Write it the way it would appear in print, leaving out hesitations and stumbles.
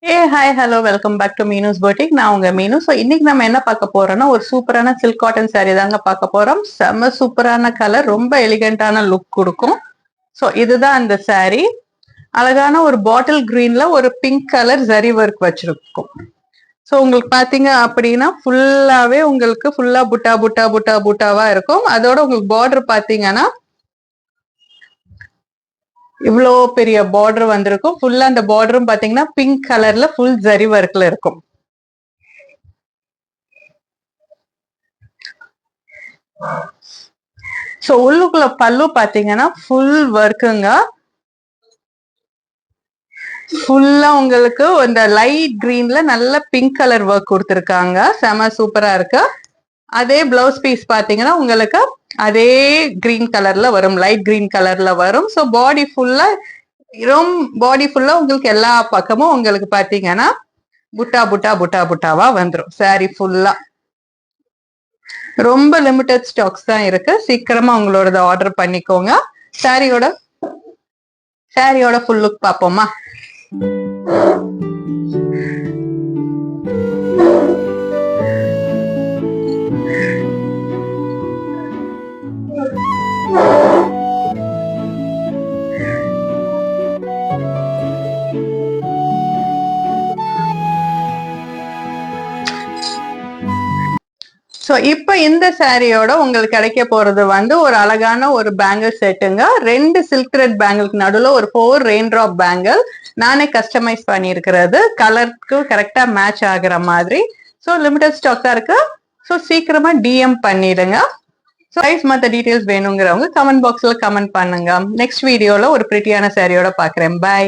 Hi hello welcome back to Meenu's boutique. நான் உங்க மீனு. ஸோ இன்னைக்கு நம்ம என்ன பார்க்க போறோம்னா ஒரு சூப்பரான சில்க் காட்டன் saree தாங்க பார்க்க போறோம். செம்ம சூப்பரான கலர், ரொம்ப எலிகண்டான லுக் கொடுக்கும். ஸோ இதுதான் அந்த saree. அழகான ஒரு பாட்டில் கிரீன்ல ஒரு பிங்க் கலர் ஜரி ஒர்க் வச்சிருக்கும். ஸோ உங்களுக்கு பாத்தீங்க அப்படின்னா ஃபுல்லாவே உங்களுக்கு ஃபுல்லா புட்டா புட்டா புட்டா புட்டாவா இருக்கும். அதோட உங்களுக்கு பார்டர் பாத்தீங்கன்னா இவ்வளோ பெரிய பார்டர் வந்திருக்கும். ஃபுல்லா அந்த பார்டரும் பாத்தீங்கன்னா பிங்க் கலர்ல ஃபுல் ஜரி ஒர்க்ல இருக்கும். சோ உள்ளுக்குள்ள பல்லு பாத்தீங்கன்னா ஃபுல் ஒர்க்குங்க. ஃபுல்லா உங்களுக்கு இந்த லைட் கிரீன்ல நல்ல பிங்க் கலர் ஒர்க் கொடுத்துருக்காங்க. செம சூப்பரா இருக்கு. அதே பிளவுஸ் பீஸ் பாத்தீங்கன்னா உங்களுக்கு அதே கிரீன் கலர்ல வரும், லைட் கிரீன் கலர்ல வரும். ஸோ பாடி ஃபுல்லா உங்களுக்கு எல்லா பக்கமும் உங்களுக்கு பாத்தீங்கன்னா புட்டா புட்டா புட்டா புட்டாவா வந்துடும். சாரி ஃபுல்லா ரொம்ப லிமிடெட் ஸ்டாக்ஸ் தான் இருக்கு. சீக்கிரமா உங்களோட ஆர்டர் பண்ணிக்கோங்க. சாரியோட ஃபுல் லுக் பாப்போமா? ஸோ இப்போ இந்த சாரியோட உங்களுக்கு கிடைக்க போறது வந்து ஒரு அழகான ஒரு பேங்கிள் செட்டுங்க. 2 சில்க் த்ரெட் பேங்கிளுக்கு நடுவில் ஒரு 4 ரெயின் டிராப் பேங்கிள் நானே கஸ்டமைஸ் பண்ணியிருக்கிறது. கலருக்கு கரெக்டா மேட்ச் ஆகுற மாதிரி. ஸோ லிமிடெட் ஸ்டாக் தான் இருக்கு. ஸோ சீக்கிரமா டிஎம் பண்ணிடுங்க. ஸோ ப்ரைஸ் மற்ற டீட்டெயில்ஸ் வேணுங்கிறவங்க கமெண்ட் பாக்ஸ்ல கமெண்ட் பண்ணுங்க. நெக்ஸ்ட் வீடியோல ஒரு பிரிட்டியான சாரியோட பாக்குறேன். பை.